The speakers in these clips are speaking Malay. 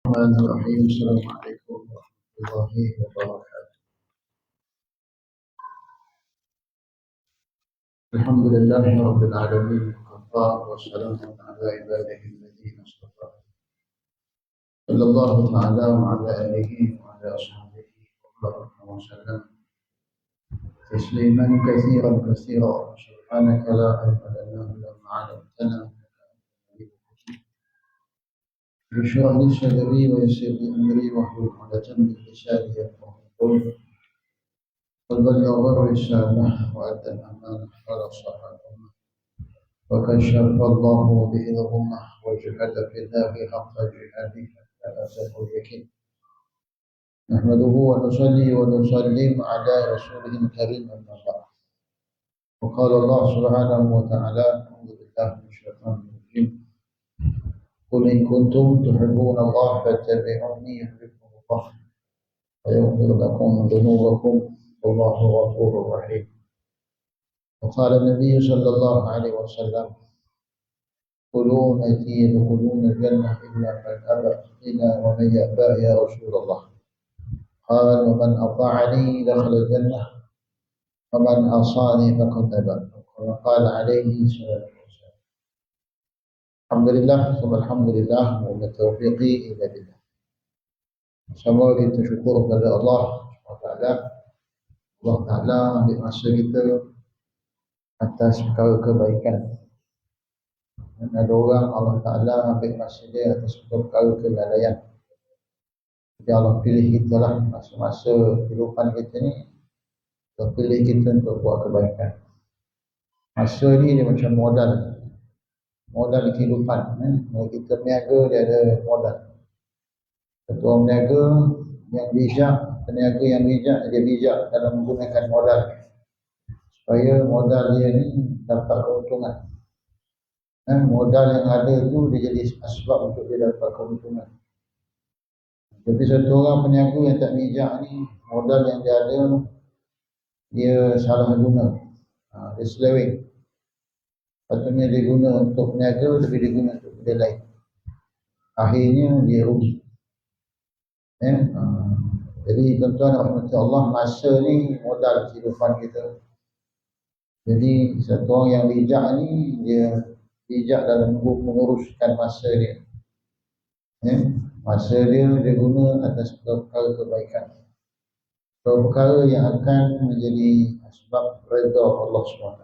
الرحمن الرحيم. السلام عليكم ورحمة الله وبركاته. الحمد لله رب العالمين، والسلام على عباده الذين اصطفى، صلى الله تعالى وعلى آله وعلى أصحابه وبارك وسلم تسليما كثيرا كثيرا. سبحانك لا علم لنا إلا ما علمتنا. اشرح لي صدري ويسر لي أمري واحلل عقدة من لساني يفقهوا قولي. وبلغ الرسالة وأدى الأمانة ونصح الأمة وكشف الله به الغمة وجهد في الله حق جهاده حتى أتاه اليقين. نحمده ونصلي ونسلم على رسوله الكريم أما بعد. وقال الله سبحانه وتعالى: أعوذ بالله من الشيطان الرجيم. قل إن كنتم تحبون الله فاتبعوني يحببكم الله ويغفر لكم ذنوبكم والله غفور رحيم. وقال النبي صلى الله عليه وسلم: كلوا أمتي يدخلون الجنة إلا من أبى. إلا ومن يأبى يا رسول الله؟ قال: ومن أطاعني دخل الجنة ومن عصاني فقد أبى. كما قال عليه الصلاة والسلام. Alhamdulillah, alhamdulillah, wa taufiqi ila billah. Semua kita syukur kepada Allah SWT. Allah Ta'ala ambil masa kita atas perkara kebaikan. Dan ada orang Allah Ta'ala ambil masa dia atas perkara kelalaian. Jadi Allah pilih kita lah masa-masa kehidupan kita ni. Allah pilih kita untuk buat kebaikan. Masa ni dia macam modal kehidupan. Kalau kita berniaga, dia ada modal. Ketua berniaga yang bijak, peniaga yang bijak, dia bijak dalam menggunakan modal supaya modal dia ni dapat keuntungan. Modal yang ada tu dia jadi sebab untuk dia dapat keuntungan. Tapi satu orang peniaga yang tak bijak ni, modal yang dia ada dia salah guna, dia seleweng. Patutnya dia guna untuk peniaga tapi dia guna untuk benda lain. Akhirnya dia rugi. Jadi tuan-tuan rahmati Allah, masa ni modal kehidupan kita. Jadi satu orang yang bijak ni, dia bijak dalam menguruskan masa dia. Masa dia guna atas perkara kebaikan, perkara yang akan menjadi sebab redha Allah SWT.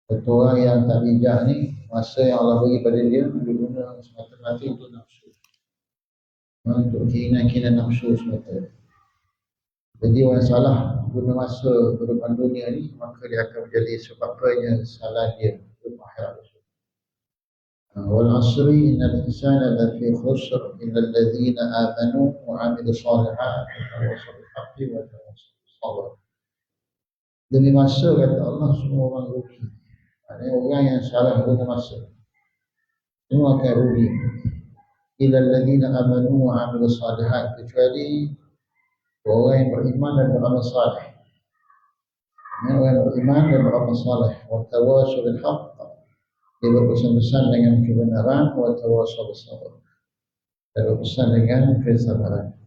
Satu orang yang tak bijak ni, masa yang Allah bagi pada dia guna semata-mata untuk nafsu, untuk keinginan nafsu semata. Jadi orang salah guna masa kehidupan dunia ni, maka dia akan menjadi sebabnya salah dia untuk akhirat. Wal asri innal insana lafi khusr illa alladhina amanu wa 'amilus shalihat wa tawassaw bil haqqi wa tawassaw bis sabr. Demi masa kata Allah, semua orang rugi. Maknanya orang yang salah guna masa semua akan rugi. Illa alladhina amanu wa 'amilus shalihat, kecuali orang yang beriman dan beramal saleh. Orang yang beriman dan beramal saleh. Wa tawassaw bil haqq, dia berpesan-pesan dengan kebenaran. Wa tawassaw bis sabr, dia berpesan dengan kesabaran.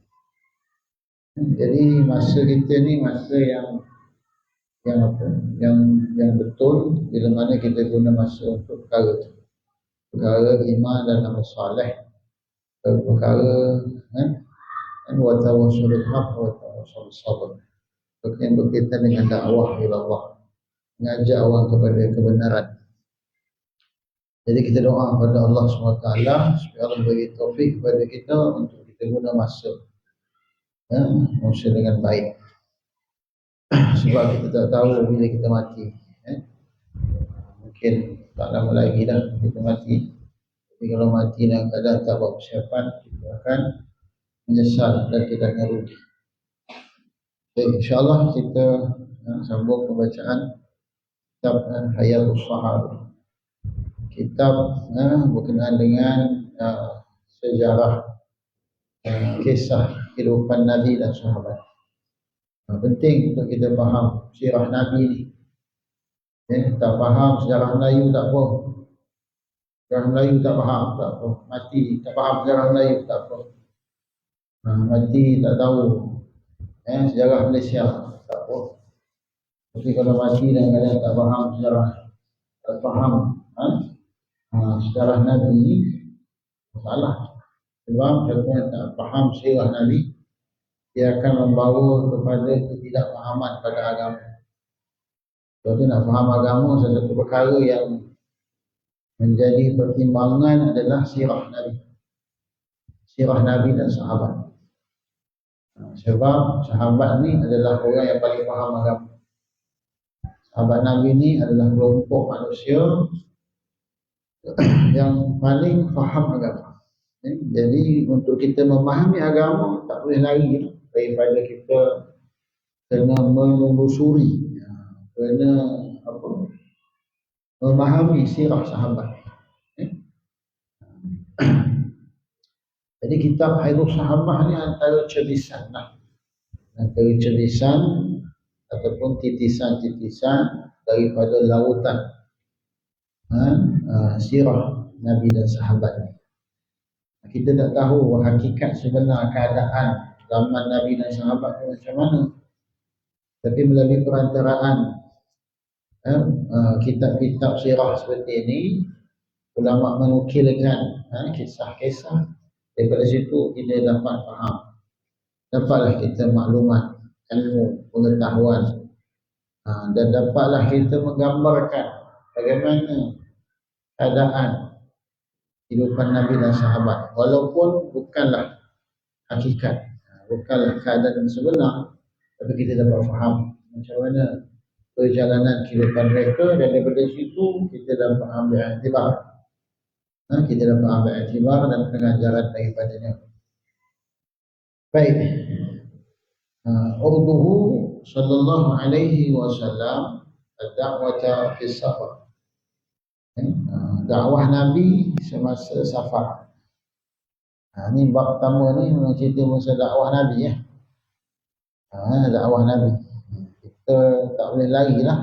Jadi masa kita ni masa yang betul, bila mana kita guna masa untuk perkara iman dan amal saleh, perkara wa tawassaw bil haqq wa tawassaw bis sabr, yang berkaitan dengan dakwah ila Allah, mengajak orang kepada kebenaran. Jadi kita doa kepada Allah SWT supaya Allah bagi taufik kepada kita untuk kita guna masa dengan baik. Sebab kita tak tahu bila kita mati. Mungkin tak lama lagi dah kita mati. Tapi kalau mati dalam keadaan tak buat persiapan, kita akan menyesal dan kita akan rugi. Baik, insyaAllah kita sambung pembacaan kitab Hayatus Sahabah. Kitab berkenaan dengan sejarah kisah kehidupan Nabi dan sahabat. Penting untuk kita faham sirah Nabi ni. Tak faham sejarah Melayu tak apa. Orang Melayu tak faham, tak apa. Mati, tak faham sejarah Melayu, tak apa. Mati, tak tahu. Sejarah Malaysia, tak apa. Tapi kalau mati dan kadang tak faham sejarah, tak faham sejarah Nabi, masalah. Sebab siapa tak faham sejarah Nabi, dia akan membawa kepada ketidakfahaman pada agama. Kalau nak faham agama, sesuatu perkara yang menjadi pertimbangan adalah sirah Nabi. Sirah Nabi dan sahabat. Sebab sahabat ni adalah orang yang paling faham agama. Sahabat Nabi ni adalah kelompok manusia yang paling faham agama. Jadi untuk kita memahami agama, tak boleh lari daripada kita kena menelusuri, kena memahami sirah sahabat. Jadi kitab Hairul Sahabah ni antara cerdisan antara cerdisan ataupun titisan-titisan daripada lautan sirah Nabi dan sahabat ni. Kita tak tahu hakikat sebenar keadaan zaman Nabi dan sahabat ni macam mana. Tapi melalui perantaraan kitab-kitab sirah seperti ini, ulama menukilkan kisah-kisah. Daripada situ kita dapat faham, dapatlah kita maklumat, ilmu, pengetahuan, dan dapatlah kita menggambarkan bagaimana keadaan kehidupan Nabi dan sahabat, walaupun bukanlah hakikat, bukanlah keadaan yang sebenar, tapi kita dapat faham macam mana perjalanan kehidupan mereka, dan daripada situ kita dapat ambil iktibar. Kita dapat ambil iktibar dan pengajaran daripadanya. Baik. Urduhu sallallahu alaihi wasallam ad-da'wata fi safar. Dakwah Nabi semasa safar. Ini bab pertama ni memang cerita masa dakwah Nabi ya. Dakwah Nabi. Kita tak boleh lari lah.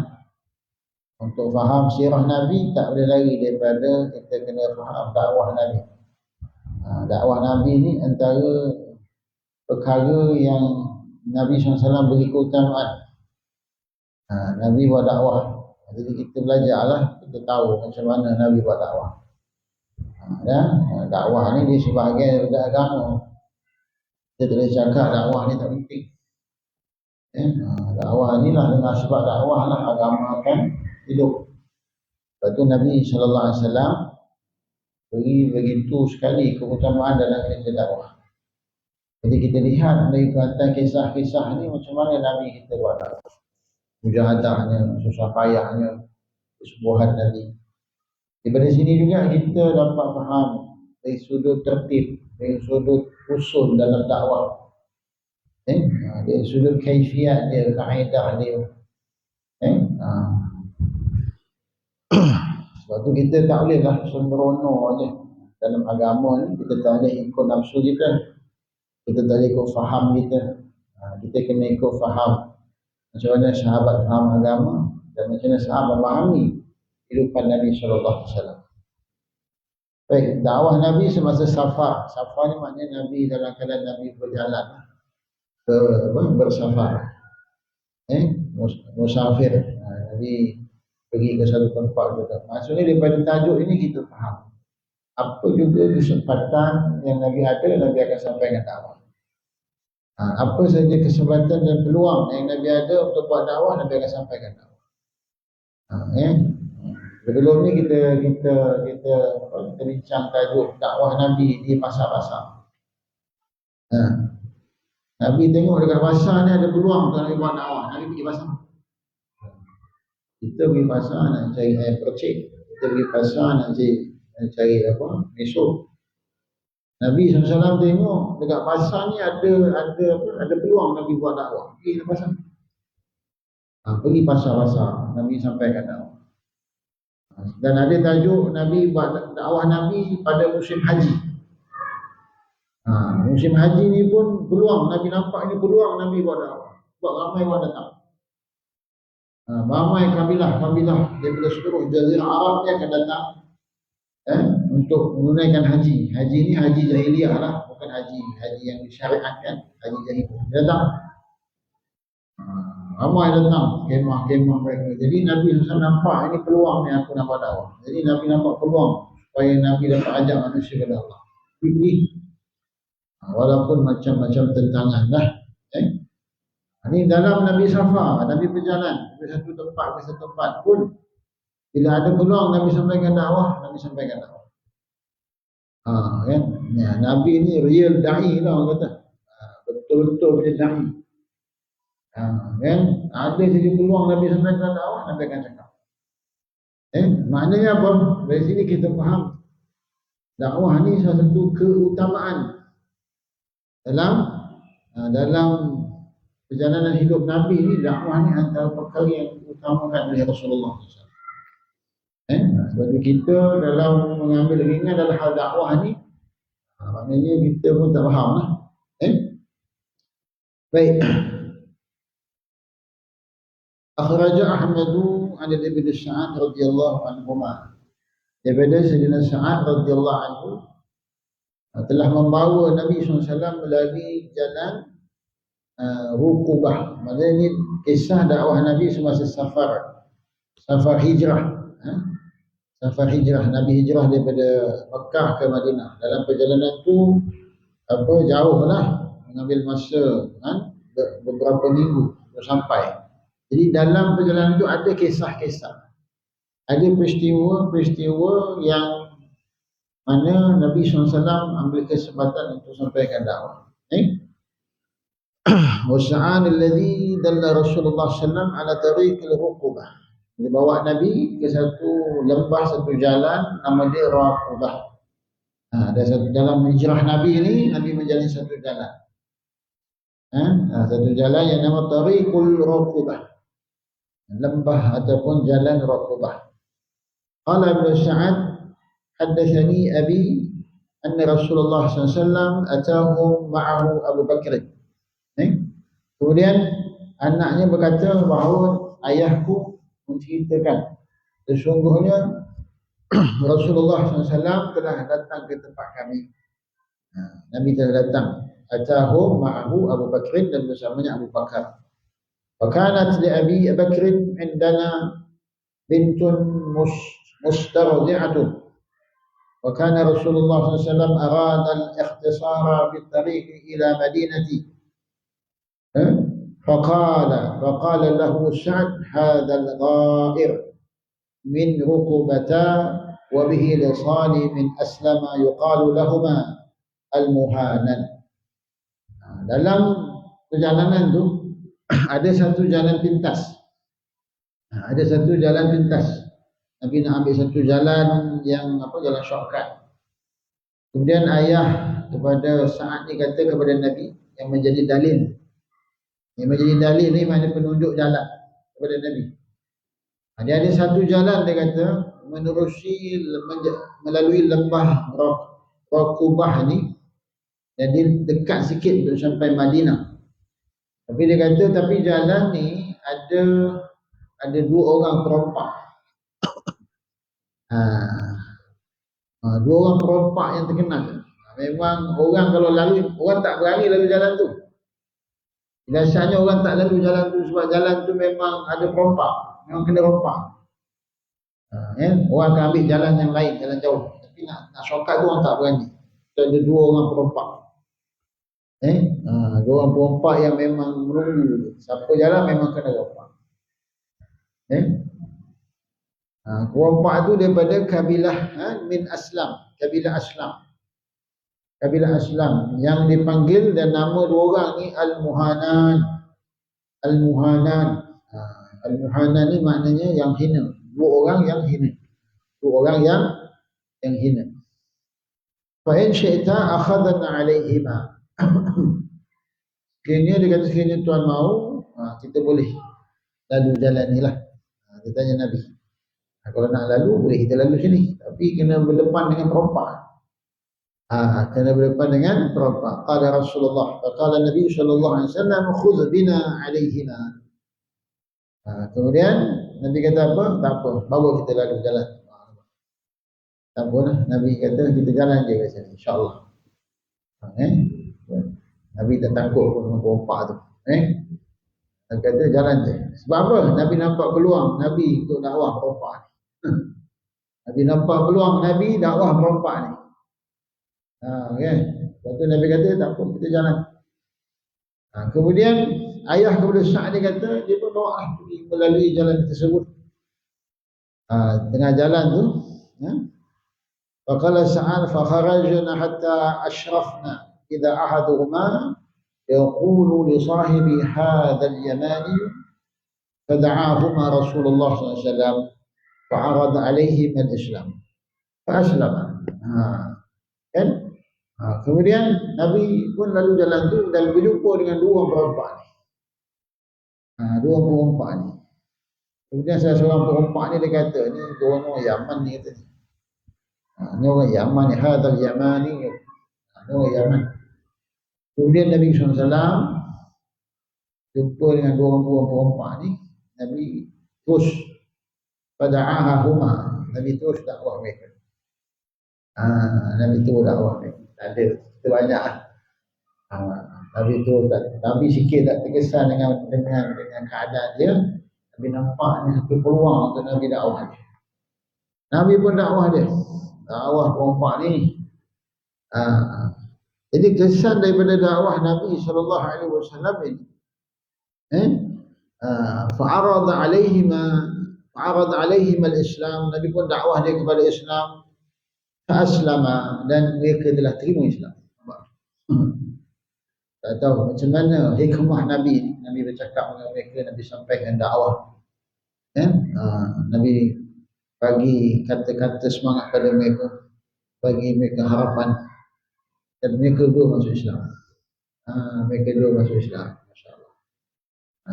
Untuk faham sirah Nabi, tak boleh lari daripada kita kena faham dakwah Nabi. Dakwah Nabi ni antara perkara yang Nabi SAW beri keutamaan. Nabi buat dakwah. Jadi kita belajarlah, kita tahu macam mana Nabi buat dakwah. Dakwah ni dia sebahagian daripada agama. Kita tak boleh cakap dakwah ni tak penting. Dakwah ni lah, dengan sebab dakwah lah agama akan hidup. Lepas tu Nabi SAW beri begitu sekali keutamaan dalam kerja dakwah. Jadi kita lihat dari perhatian kisah-kisah ni macam mana Nabi kita buat dakwah. Mujahadahnya, susah payahnya, kesubuhan Nabi. Daripada sini juga kita dapat faham dari sudut tertib, dari sudut usul dalam dakwah. Dari sudut kaifiat dia, kaedah dia. Sebab tu kita tak boleh lah sembrono je dalam agama ni. Kita tak boleh ikut nafsu kita, kita tak boleh ikut faham kita. Kita kena ikut faham macam mana sahabat faham agama dan macam mana sahabat memahami kehidupan Nabi SAW. Baik, dakwah Nabi semasa safar. Safar ni maknanya Nabi dalam keadaan Nabi berjalan bersafar, musafir. Nabi pergi ke satu tempat juga. Maksudnya daripada tajuk ini kita faham apa juga kesempatan yang Nabi ada, Nabi akan sampaikan dakwah. Apa saja kesempatan dan peluang yang Nabi ada untuk buat dakwah, Nabi akan sampaikan dakwah. Sebelum ni kita bincang tajuk dakwah Nabi di pasar-pasar. Nabi tengok dekat pasar ni ada peluang untuk Nabi buat dakwah, Nabi pergi pasar. Kita pergi pasar nak cari air percik, kita pergi pasar nak cari mesok. Nabi SAW tengok dekat pasar ni ada peluang Nabi buat dakwah, pergi ke pasar. Pergi pasar-pasar, Nabi sampaikan dakwah. Dan ada tajuk Nabi buat dakwah Nabi pada musim haji. Musim haji ni pun peluang, Nabi nampak ni peluang Nabi buat dakwah. Sebab ramai orang datang. Ramai kabilah daripada seluruh jazirah Arab ni akan datang untuk menunaikan haji. Haji ni haji jahiliah lah, bukan haji yang disyariatkan, haji jahiliah. Dia datang, ramai datang kemah-kemah mereka. Jadi Nabi SAW nampak ini peluang ni aku nak buat dakwah. Jadi Nabi nampak peluang supaya Nabi dapat ajak manusia kepada Allah. Pilih, walaupun macam-macam tentangan lah. Ini dalam Nabi Safar, Nabi berjalan dari satu tempat ke satu tempat pun, bila ada peluang Nabi sampaikan dakwah, Nabi sampaikan dakwah. Kan? Ya, Nabi ni real da'i lah orang kata. Betul-betul punya da'i. Kan? Ada saja peluang Nabi sampaikan dakwah, Nabi akan cakap. Maknanya apa? Dari sini kita faham dakwah ni salah satu keutamaan dalam perjalanan hidup Nabi ni. Dakwah ni antara perkara yang diutamakan oleh Rasulullah SAW. Sebab kita dalam mengambil ringan dalam hal dakwah ni, maknanya kita pun tak faham lah. Baik. Akhraja Ahmadu an Ibn Sa'ad radhiyallahu anhuma. Daripada Sayyidina Sa'ad radhiyallahu anhu telah membawa Nabi SAW melalui jalan Rukubah. Maksudnya ini kisah dakwah Nabi semasa safar hijrah. Safar hijrah, Nabi hijrah daripada Mekah ke Madinah. Dalam perjalanan tu jauh lah, mengambil masa beberapa minggu untuk sampai. Jadi dalam perjalanan itu ada kisah-kisah, ada peristiwa-peristiwa yang mana Nabi SAW ambil kesempatan untuk sampaikan dakwah. Wasa'an alladhi dalla Rasulullah SAW ala tariqil Rukubah. Dia bawa Nabi ke satu lembah, satu jalan, nama dia Rukubah. Ada satu dalam hijrah Nabi ni, Nabi menjalani satu jalan. Satu jalan yang nama Tariqul Rukubah. Lembah ataupun jalan Rukubah. Qala Ibn Sa'ad, haddathani abi anna Rasulullah SAW atahum ma'ahu Abu Bakr. Kemudian anaknya berkata bahawa ayahku menceritakan sesungguhnya Rasulullah SAW telah datang ke tempat kami. Nabi telah datang. Atahum ma'ahu Abu Bakr, dan bersamanya Abu Bakar. Fakanat li Abi Bakr indana bintun mustardi'atun. Wa kana Rasulullah SAW arada al-ikhtisara bil-tariq ila madinati. فقال له سعد هذا الغائر من ركبتا وبه لصان من أسلم يقال لهما المهانن. Dalam perjalanan tu ada satu jalan pintas. Nabi nak ambil satu jalan yang jalan shortcut. Kemudian ayah kepada Sa'ad ni kata kepada Nabi yang menjadi dalil. Yang menjadi dalil ni maknanya penunjuk jalan kepada Nabi. Dia ada satu jalan, dia kata, melalui lembah Rukubah ni, dan dia dekat sikit untuk sampai Madinah. Tapi dia kata, tapi jalan ni ada dua orang perompak. Dua orang perompak yang terkenal. Memang orang kalau lalu, orang tak berani lalu jalan tu. Biasanya orang tak lalu jalan tu sebab jalan tu memang ada perompak, memang kena rompak. Orang akan ambil jalan yang lain, jalan jauh. Tapi nak shortcut tu orang tak berani. Ada dua orang perompak. Dua orang perompak yang memang menunggu. Siapa jalan memang kena rompak. Perompak tu daripada kabilah min Aslam, kabilah Aslam. Kabilah Aslam yang dipanggil, dan nama dua orang ni Al-Muhanan. Al-Muhanan ni maknanya yang hina. Dua orang yang hina. Fa in syi'ta akhadna 'alaihima. Sekiranya dia kata, sekiranya Tuhan mau, kita boleh lalu jalan ni lah. Dia tanya Nabi, kalau nak lalu boleh kita lalu sini, tapi kena berdepan dengan perompak. Kena berdepan dengan perompak. Qala Rasulullah, qala Nabi sallallahu alaihi wasallam, khudh bina alaihima. Kemudian Nabi kata apa? Tak apa, bawa kita lalu jalan. Tak apalah, Nabi kata kita jalan je kat sini, insya-Allah. Eh? Nabi tak takut pun dengan perompak tu. Nabi kata jalan je. Sebab apa? Nabi nampak peluang Nabi untuk dakwah perompak ni. Nabi nampak peluang Nabi dakwah perompak ni. Kan? Lepas tu Nabi kata tak apa, kita jalan. Kemudian ayah kepada Sa'ad dia kata dia pun bawa pergi melalui jalan tersebut. Tengah jalan tu, faqala Sa'ad fa kharajna hatta ashrafna idza ahaduhuma yaqulu li sahibi hadha al-yamani fada'ahuma Rasulullah sallallahu alaihi wasallam fa'arada alaihim al-islam fa aslama. Kan? Kemudian Nabi pun lalu jalan tu dan berjumpa dengan dua perompak ni. Dua perompak ni. Kemudian salah seorang perompak ni dia kata, ni dua orang Yaman ni kata ni. Ni orang Yaman ni, hadal Yamani. Ni orang Yaman. Kemudian Nabi SAW jumpa dengan dua orang perompak ni. Nabi terus pada'ahahuma. Nabi terus dakwah mereka. Nabi terus dakwah mereka. Tak ada, kita banyak. Nabi tu Nabi sikit tak terkesan dengan keadaan dia. Nabi nampak ni satu peluang untuk Nabi dakwah dia. Nabi pun dakwah dia. Dakwah perompak ni. Jadi kesan daripada dakwah Nabi sallallahu alaihi wasallam ini. Fa'arada alaihim al-Islam. Nabi pun dakwah dia kepada Islam. Fa'aslama, dan mereka telah terima Islam. Tak tahu macam mana hikmah Nabi. Nabi bercakap dengan mereka, Nabi sampaikan dakwah. Nabi bagi kata-kata semangat pada mereka, bagi mereka harapan, dan mereka dua masuk Islam. Mereka dua masuk Islam, masya-Allah.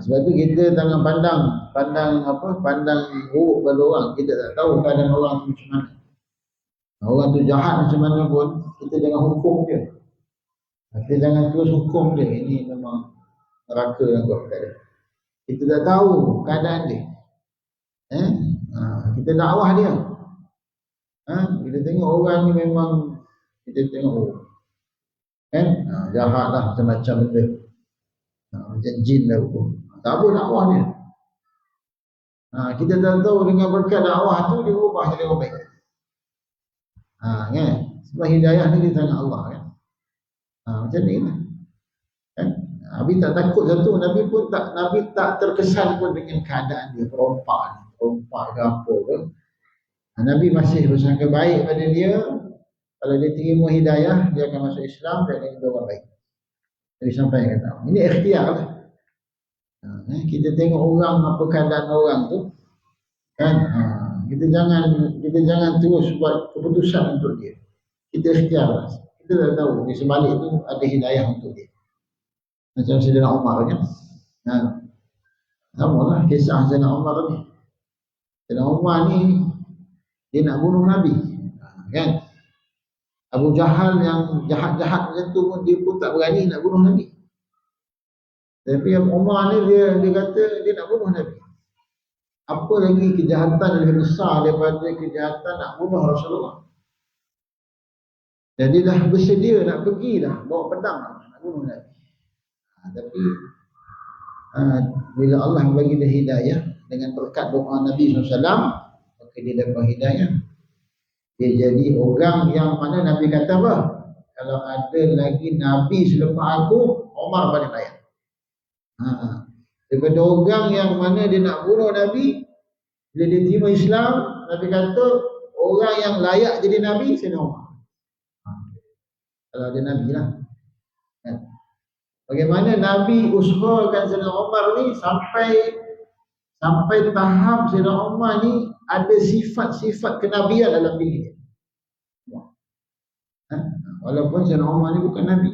Sebab tu kita jangan pandang buruk pada orang. Kita tak tahu keadaan orang tu macam mana. Orang tu jahat macam mana pun, kita jangan hukum dia. Kita jangan terus hukum dia. Ini memang neraka yang kau kata. Kita tak tahu keadaan dia. Kita dakwah dia. Kita tengok orang ni memang, kita tengok jahat lah, macam-macam benda. Macam jin lah hukum. Tak apa dakwah dia. Kita tak tahu dengan berkat dakwah tu dia ubah jadi orang baik. Kan? Sebab hidayah ni di tangan Allah kan. Macam ni lah. Nabi tak takut satu, Nabi tak terkesan pun dengan keadaan dia perompak ke apa ke. Nabi masih bersangka baik pada dia. Kalau dia terima hidayah, dia akan masuk Islam dan dia orang baik. Nabi sampai kata, ini ikhtiar lah. Kita tengok orang, apa keadaan orang tu kan. Kita jangan terus buat keputusan untuk dia. Kita ikhtiar lah. Kita dah tahu di sebalik itu ada hidayah untuk dia. Macam Sayyidina Umar kan. Sama lah kisah Sayyidina Umar ni. Sayyidina Umar ni dia nak bunuh Nabi. Kan? Abu Jahal yang jahat-jahat macam tu pun dia pun tak berani nak bunuh Nabi. Tapi Umar ni dia kata dia nak bunuh Nabi. Apa lagi kejahatan lebih besar daripada kejahatan nak bunuh Rasulullah. Dan dia dah bersedia nak pergi dah, bawa pedang nak bunuh Nabi. Tapi bila Allah bagi dia hidayah dengan berkat doa Nabi SAW, maka dia dapat hidayah. Dia jadi orang yang mana Nabi kata apa? Kalau ada lagi Nabi selepas aku, Umar paling layak. Daripada orang yang mana dia nak bunuh Nabi, bila dia terima Islam, Nabi kata orang yang layak jadi Nabi, Sayyidina Umar. Kalau ada Nabi lah. Bagaimana Nabi usahakan Sayyidina Umar ni sampai tahap Sayyidina Umar ni ada sifat-sifat kenabian dalam diri dia. Walaupun Sayyidina Umar ni bukan Nabi.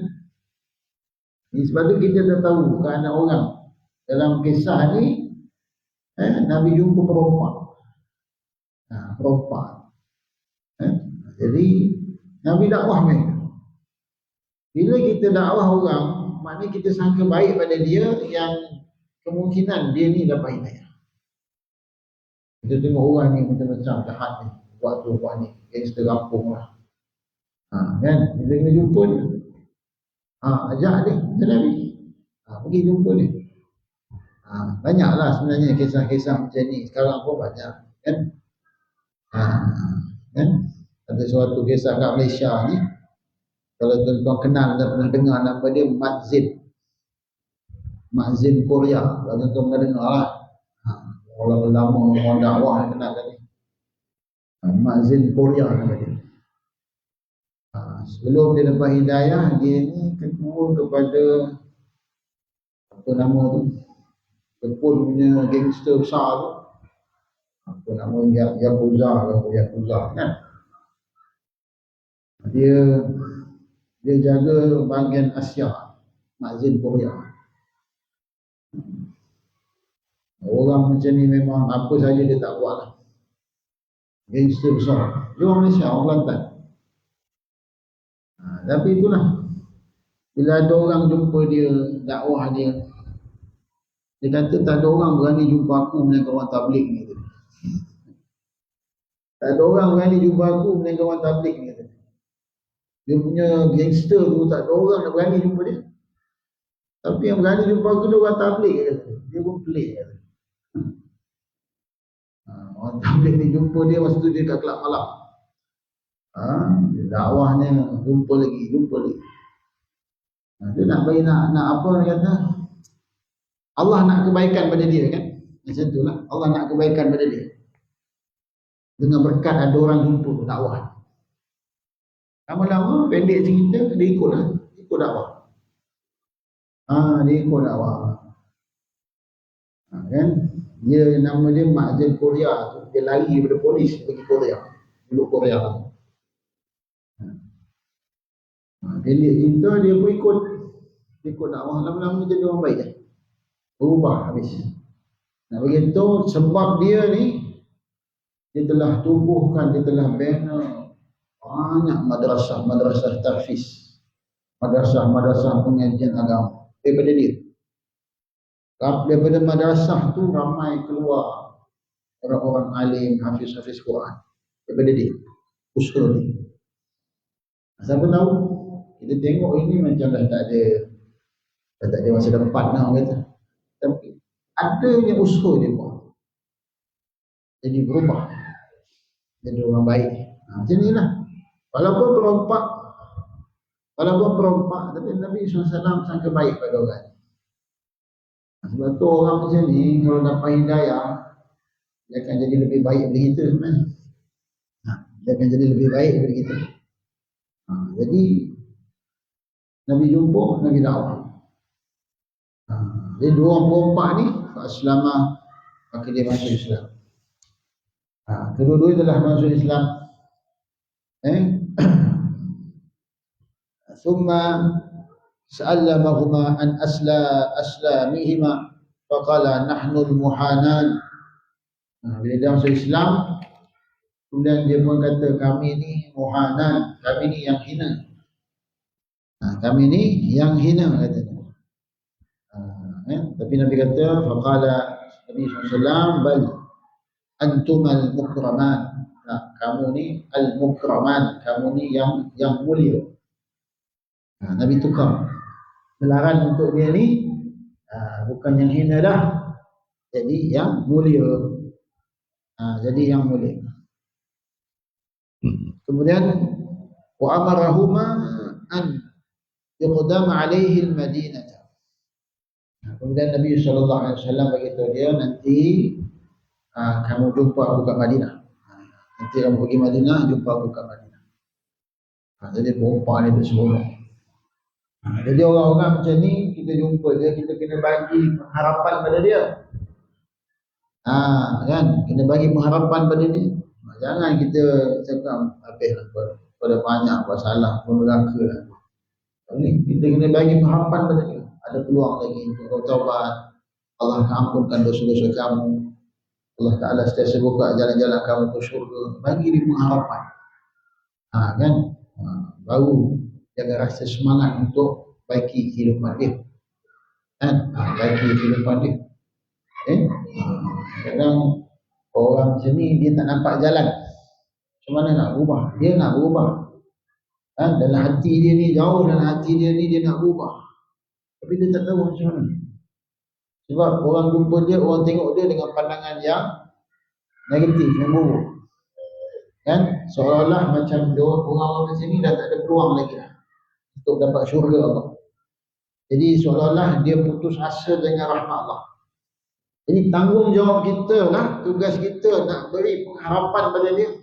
Sebab tu kita tak tahu keadaan orang. Dalam kisah ni Nabi jumpa perompak. Jadi Nabi dakwah mereka. Bila kita dakwah orang, maknanya kita sangka baik pada dia, yang kemungkinan dia ni dapat hidayah. Kita tengok orang ni macam-macam jahat ni. buat tu buat ni, gangster kampung lah. Kan kita kena jumpa dia, ajak dia ke Nabi, pergi jumpa dia. Banyaklah sebenarnya kisah-kisah macam ni sekarang pun banyak kan. Kan ada suatu kisah kat Malaysia ni, kalau tuan-tuan kenal dan pernah dengar nama dia Mak Zin Korea, kalau tuan-tuan pernah dengar lah. Orang lama orang dakwah kenal tadi. Mak Zin Korea nama dia. Sebelum dia dapat hidayah, dia ni ketua kepada apa nama tu, Kepul punya gangster besar tu, apa nama, Yakuza kan. Dia jaga bahagian Asia, Mak Zin Korea. Orang macam ni memang apa saja dia tak buat lah. Gangster besar. Dia orang Malaysia, orang Kelantan. Tapi itulah, bila ada orang jumpa dia, dakwah dia, dia kata tak ada orang berani jumpa aku melainkan orang tabligh ni. Tak ada orang berani jumpa aku melainkan orang tabligh ni. Dia punya gangster tu tak ada orang nak berani jumpa dia. Tapi yang berani jumpa aku tu orang tabligh. Dia pun pelik. Orang tabligh ni jumpa dia masa tu dia kat kelab malam. Dakwahnya jumpa lagi. Dia nak bagi nak apa dia kata, Allah nak kebaikan pada dia kan. Macam itulah, Allah nak kebaikan pada dia. Dengan berkat ada orang jumpa dakwah. Lama-lama pendek cerita dia ikut dakwah. Dia ikut dakwah. Kan? Dia nama dia Mak Zin Korea tu, dia lari daripada polis pergi Korea. Dulu Korea. Pendek cerita dia pun ikut dakwah. Lama-lama jadi orang baik kan. Berubah habis. Nak beritahu sebab dia ni, dia telah tubuhkan, dia telah bina banyak madrasah tahfiz, madrasah pengajian agama daripada dia. Daripada madrasah tu ramai keluar orang-orang alim, hafiz Quran daripada dia, usul dia. Siapa tahu, kita tengok ini macam dah tak ada masa depan lah kata. Tapi adanya usul dia buat, jadi berubah, jadi orang baik. Macam inilah. Walaupun perompak, tapi Nabi SAW sangka baik pada orang. Sebab tu orang macam ni kalau dapat hidayah, dia akan jadi lebih baik daripada kita sebenarnya. Dia akan jadi lebih baik daripada kita. Jadi Nabi jumpa, Nabi dakwah. Jadi dua orang perompak ni selama maka dia masuk Islam. Kedua-dua telah masuk Islam. Thumma sa'allamahuma an aslamihima faqala nahnu al-muhanan. Bila dia masuk Islam, kemudian dia pun kata kami ni muhanan, kami ni yang hina. Kami ni yang hina katanya. Tapi Nabi kata faqala Nabi SAW bal antumal mukraman. Kamu ni al-mukraman, kamu ni yang mulia. Nabi tukar gelaran untuk dia ni, bukan yang hina dah, jadi yang mulia. Jadi yang mulia. Kemudian wa amarahuma an yuqdama alaihi al-Madinah. Kemudian Nabi SAW beritahu dia, nanti kamu jumpa aku kat Madinah. Nanti kamu pergi Madinah, jumpa aku kat Madinah. Jadi perempuan ni berseronok. Jadi orang-orang macam ni, kita jumpa dia, kita kena bagi pengharapan pada dia. Kan? Kena bagi pengharapan pada dia. Jangan kita cakap habislah pada banyak buat salah pun neraka lah. Kita kena bagi pengharapan pada dia. Ada peluang lagi untuk taubat. Allah akan ampunkan dosa-dosa kamu. Allah Ta'ala sentiasa buka jalan-jalan kamu ke syurga. Bagi dia pengharapan. Kan? Baru jaga rasa semangat untuk baiki kehidupan dia. Kan? Baiki kehidupan dia. Kadang orang macam ni dia tak nampak jalan. Macam mana nak berubah? Dia nak berubah. Dalam hati dia ni, jauh dalam hati dia ni, dia nak berubah. Tapi dia tak tahu macam mana. Sebab orang jumpa dia, orang tengok dia dengan pandangan yang negatif, yang buruk. Kan? Seolah-olah macam orang-orang di sini dah tak ada peluang lagi lah untuk dapat syurga Allah. Jadi seolah-olah dia putus asa dengan rahmat Allah. Jadi tanggungjawab kita lah, tugas kita nak beri pengharapan pada dia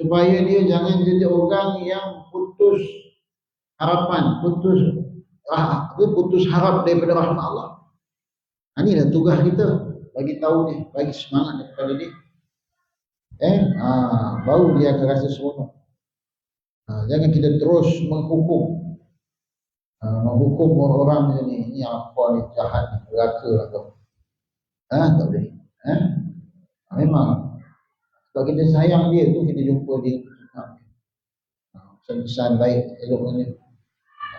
supaya dia jangan jadi orang yang putus harapan, putus harap daripada rahmat Allah. Inilah tugas kita, bagi tahu dia, bagi semangat kepada dia. Baru dia akan rasa seronok. Jangan kita terus menghukum orang macam ni. Ini apa ni, jahat, neraka atau tak boleh. Memang sebab kita sayang dia tu, kita jumpa dia pesan-pesan baik, elok ni.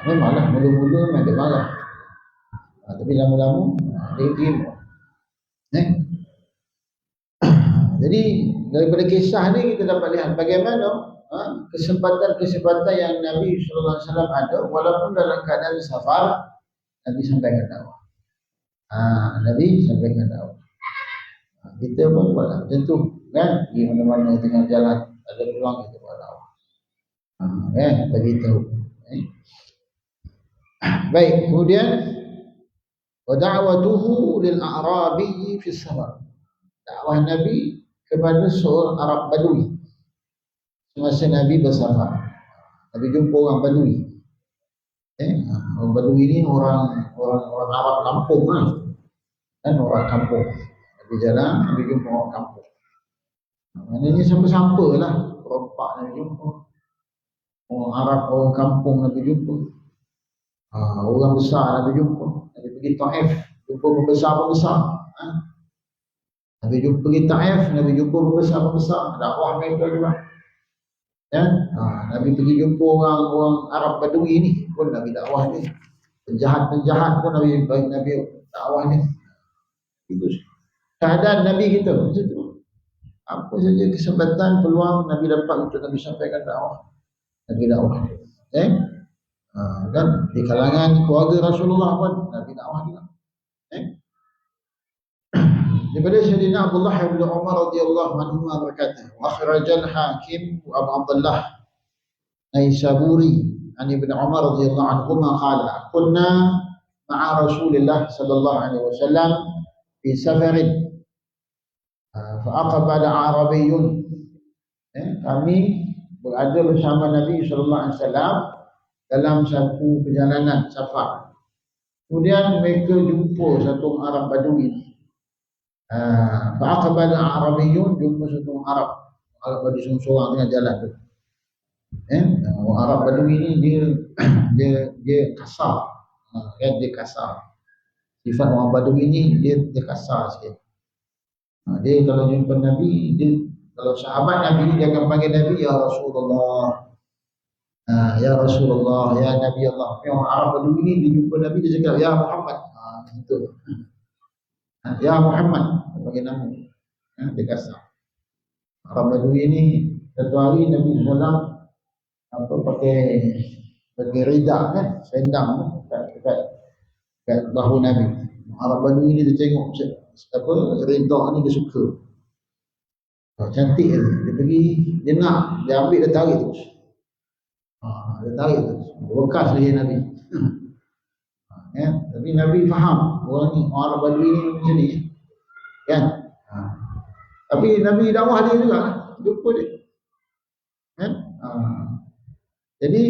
Memanglah mula-mula memang dia marah, tapi lama-lama dia terima. Jadi daripada kisah ni kita dapat lihat bagaimana kesempatan-kesempatan yang Nabi SAW ada, walaupun dalam keadaan safar, Nabi sampaikan dakwah. Nabi sampaikan dakwah. Kita pun buatlah macam tu, kan? Di mana-mana tengah jalan ada peluang, kita buat dakwah. Bagi tahu. Baik, kemudian wa da'watuhu lil a'rabi fi safar. Dakwah Nabi kepada seorang Arab Badui semasa Nabi bersafar. Nabi jumpa orang Badui. Orang Badui ni orang Arab kampung lah. Kan, orang kampung. Nabi jalan, Nabi jumpa orang kampung. Maknanya siapa-siapa lah. Perempak Nabi jumpa. Orang Arab, orang kampung Nabi jumpa. Orang besar Nabi jumpa. Nabi pergi Taif, jumpa pembesar-pembesar. Nabi jumpa pergi Taif, Nabi jumpa pembesar-pembesar. Dakwah mereka juga. Nabi pergi jumpa orang Arab Badui ni pun Nabi dakwah ni. Penjahat-penjahat pun Nabi dakwah ni. Itu keadaan Nabi kita macam tu. Apa saja kesempatan, peluang Nabi dapat untuk Nabi sampaikan dakwah, Nabi dakwah. Dan di kalangan keluarga Rasulullah pun Nabi dakwah juga. Daripada Sayyidina Abdullah bin Umar radhiyallahu anhu berkata, wa akhrajal Hakim Abu Abdullah Naisaburi an Ibn Umar radhiyallahu anhu qala kunna ma'a Rasulillah sallallahu alaihi wasallam fi safarin fa aqbala Arabiyyun. Kami berada bersama Nabi sallallahu alaihi wasallam dalam satu perjalanan safar. Kemudian mereka jumpa satu Arab Badui. Fa'aqbala Arabiyyun, jumpa satu Arab Badui seorang tengah jalan tu. Arab Badui ni dia kasar. Dia kasar. Sifat orang Badui ni dia kasar sikit. Dia kalau jumpa Nabi, kalau sahabat Nabi dia akan panggil Nabi ya Rasulullah. Ya Rasulullah, ya Nabi Allah. Yang Arab Badui ni dia jumpa Nabi, dia cakap ya Muhammad. Itu. Ya Muhammad, bagi nama. Dia kasar. Arab Badui ni satu hari Nabi SAW pakai rida kan, selendang kat bahu Nabi. Arab Badui ni dia tengok rida ni dia suka. Cantik dia pergi, dia nak, dia ambil, dia tarik terus. Dia tarik terus. Bekas leher Nabi. Tapi Nabi faham orang ni, orang Arab Badui ni macam ni, kan? Tapi Nabi dakwah dia juga, jumpa dia, kan? Jadi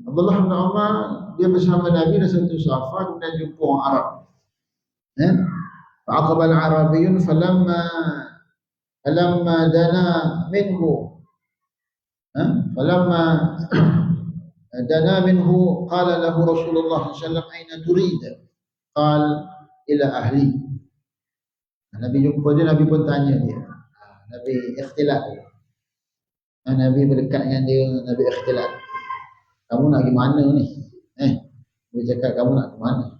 Abdullah bin Umar dia bersama Nabi dalam satu safar, kemudian jumpa orang Arab. Fa'aqbal Arabiyyun falamma dana minhu دنا منه قال له رسول الله صلى الله عليه وسلم أين تريد؟ قال إلى أهلي. Nabi jumpa dia, Nabi pun tanya dia. Nabi ikhtilat. Nabi berdekat dengan dia, Nabi ikhtilat. Kamu nak pergi mana ni? Dia cakap kamu nak ke mana?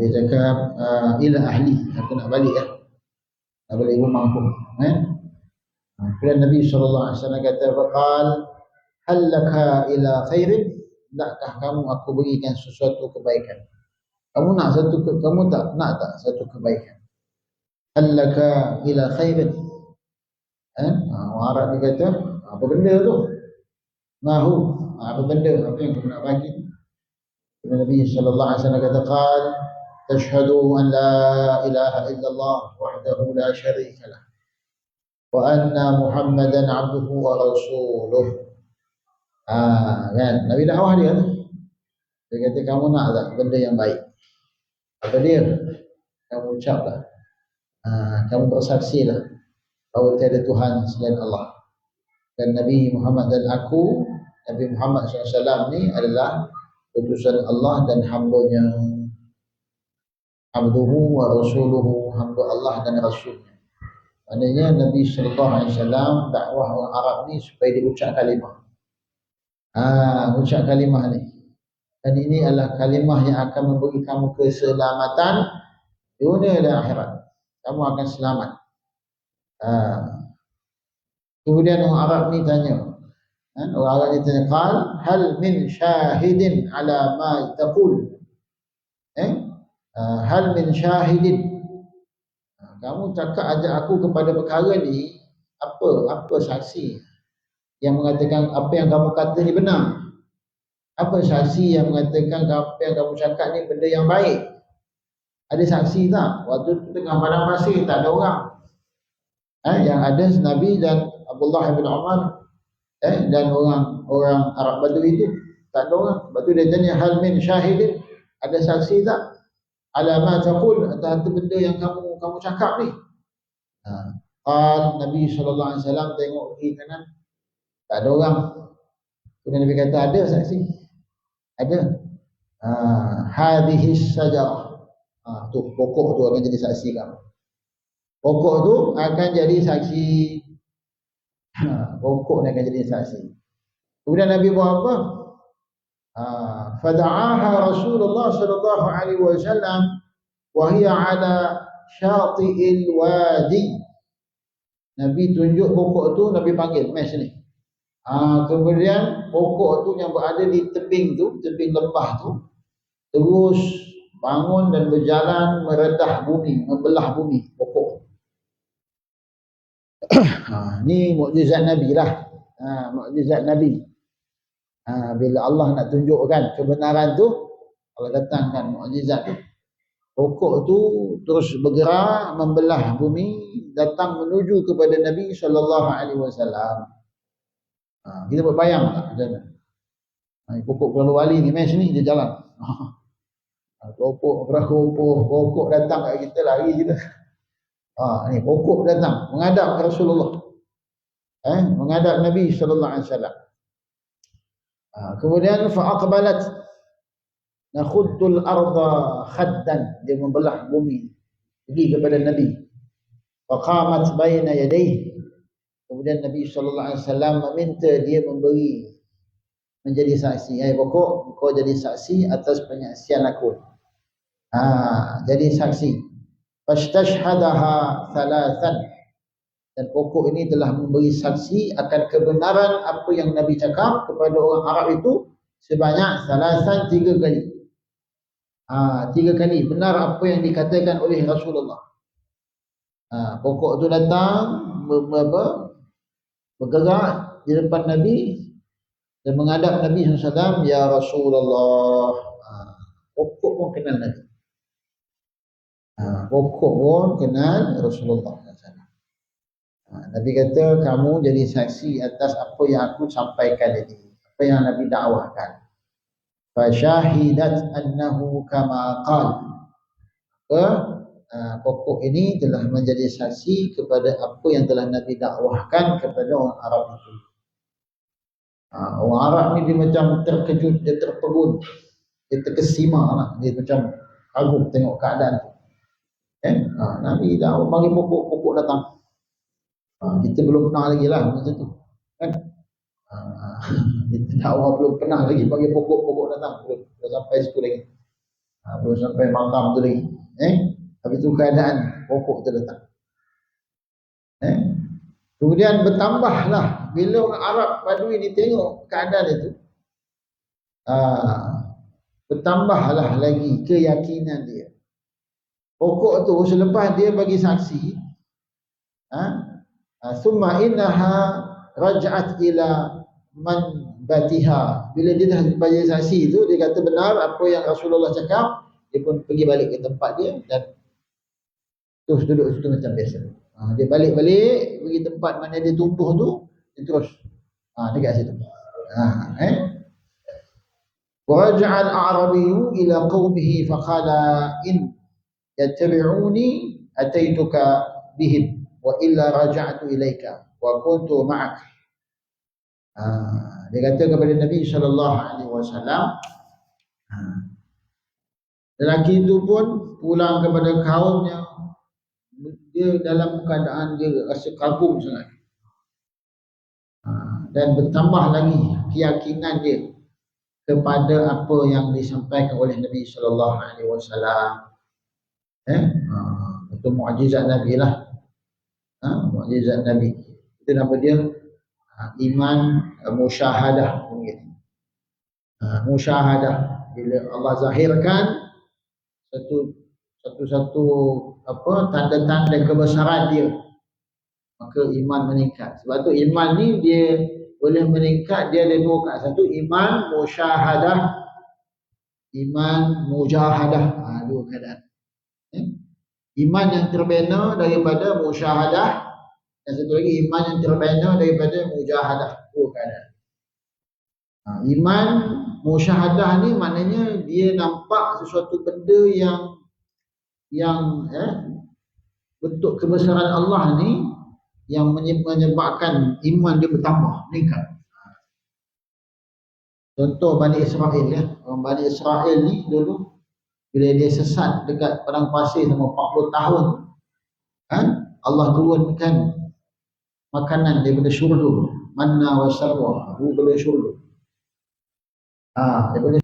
Dia cakap ila ahli, aku nak balik nak balik rumah aku. Kemudian Nabi SAW kata, "Faqal hal laka ila khairin?" Nakkah kamu aku berikan sesuatu kebaikan? Kamu tak satu kebaikan? Hal laka ila khairin? Orang Arab dia kata, apa benda tu? Mahu, apa benda? Apa yang kamu nak bagi? Kemudian Nabi SAW kata, "Qal tashhadu an la ilaha illallah wahdahu la syarika lah wa anna Muhammadan abduhu wa rasuluh." Kan Nabi dakwah dia tu. Dia kata, kamu nak tak benda yang baik? Apa dia? Kamu ucaplah, kamu bersaksilah bahawa tiada Tuhan selain Allah, dan Nabi Muhammad dan aku, Nabi Muhammad SAW ni adalah utusan Allah dan hamba-Nya. Abduhu wa rasuluhu, hamba Allah dan rasulnya. Maknanya Nabi SAW dakwah orang Arab ni supaya dia ucap kalimah. Ucap kalimah ni. Dan ini adalah kalimah yang akan memberi kamu keselamatan dunia dan akhirat. Kamu akan selamat. Kemudian orang Arab ni tanya, orang Arab ni tanya, "Qal hal min syahidin ala ma taqul?" Hal min syahidin. Kamu cakap ajak aku kepada perkara ni, apa saksi yang mengatakan apa yang kamu kata ni benar? Apa saksi yang mengatakan apa yang kamu cakap ni benda yang baik? Ada saksi tak? Waktu tu tengah padang pasir, tak ada orang. Yang ada Nabi dan Abdullah bin Umar dan orang Arab Badui itu, tak ada orang. Lepas tu dia tanya, hal min syahidin, ada saksi tak? Ala ma taqul, atas benda yang kamu cakap ni. Nabi SAW tengok kiri kanan, tak ada orang. Kemudian Nabi kata, ada saksi. Ada. Hadhihi sajarah. Tu pokok tu akan jadi saksi kamu. Pokok tu akan jadi saksi. Pokok ni akan jadi saksi. Kemudian Nabi buat apa? Fada'aha Rasulullah sallallahu alaihi wasallam wa hiya ala syati'il wadi. Nabi tunjuk pokok tu, Nabi panggil, "Mes ni." Kemudian pokok tu yang berada di tebing tu, tebing lembah tu, terus bangun dan berjalan meredah bumi, membelah bumi pokok. Ni mukjizat Nabi lah. Mukjizat Nabi. Bila Allah nak tunjukkan kebenaran tu, Allah datangkan mukjizat tu. Pokok tu terus bergerak membelah bumi, datang menuju kepada Nabi SAW. Kita berbayang tak macam mana? Pokok Kuala Wali ni, mes ni dia jalan. Pokok datang kat kita, lari kita. Ni pokok datang menghadap Rasulullah. Menghadap Nabi SAW. Kemudian fa'aqbalat nakhuddul arda khaddan, dia membelah bumi pergi kepada Nabi. Faqamat baina yadayhi, kemudian Nabi SAW meminta dia memberi menjadi saksi. Pokok, kau jadi saksi atas penyaksian aku. Jadi saksi. Fastashhadaha thalathan, dan pokok ini telah memberi saksi akan kebenaran apa yang Nabi cakap kepada orang Arab itu sebanyak thalathan, 3 kali. 3 kali benar apa yang dikatakan oleh Rasulullah. Pokok itu datang bergerak di depan Nabi dan menghadap Nabi SAW. Ya Rasulullah. Pokok pun kenal Nabi. Pokok pun kenal Rasulullah SAW. Nabi kata, kamu jadi saksi atas apa yang aku sampaikan ini, apa yang Nabi dakwahkan. Fasyahidat annahu kama qal. Pokok ini telah menjadi saksi kepada apa yang telah Nabi dakwahkan kepada orang Arab itu. Orang Arab ni dia macam terkejut, dia terpegun, dia terkesima lah. Dia macam kagum tengok keadaan tu. Nabi dah panggil pokok datang. Kita belum pernah lagi lah macam tu, kan? Kita dakwah belum pernah lagi panggil pokok datang, belum sampai situ lagi, belum sampai makam tu lagi. Habis tu keadaan pokok tu datang. Kemudian bertambahlah bila orang Arab Badui ni tengok keadaan itu, bertambahlah lagi keyakinan dia. Pokok tu selepas dia bagi saksi, summa innaha raj'at ila man batiha. Bila dia dah bagi saksi tu, dia kata benar apa yang Rasulullah cakap, dia pun pergi balik ke tempat dia dan terus duduk situ macam biasa. Dia balik-balik pergi tempat mana dia tumbuh tu, dia terus dekat situ. Wa raja'a al-a'rabiyyu ila qaumihi faqala in yattabi'uni ataituka bihim wa illa raja'tu ilaika wa kuntu ma'ak. Dia kata kepada Nabi sallallahu alaihi wasallam, lelaki itu pun pulang kepada kaumnya, dia dalam keadaan dia rasa kagum sangat, dan bertambah lagi keyakinan dia kepada apa yang disampaikan oleh Nabi sallallahu alaihi wasallam. Itu mukjizat Nabi lah. Mukjizat Nabi itu nama dia iman musyahadah. Musyahadah, bila Allah zahirkan satu tanda-tanda kebesaran dia, maka iman meningkat. Sebab tu iman ni dia boleh meningkat, dia ada dua keadaan. Satu iman musyahadah, iman mujahadah. Dua keadaan. Iman yang terbina daripada musyahadah, dan satu lagi iman yang terbina daripada mujahadah. Dua keadaan. Iman musyahadah ni maknanya dia nampak sesuatu benda yang bentuk kebesaran Allah ni yang menyebabkan iman dia bertambah, meningkat. Contoh Bani Israel ya. Orang Bani Israel ni dulu bila dia sesat dekat padang pasir selama 40 tahun, Allah turunkan makanan daripada syurga, manna wa salwa, daripada syurga. Daripada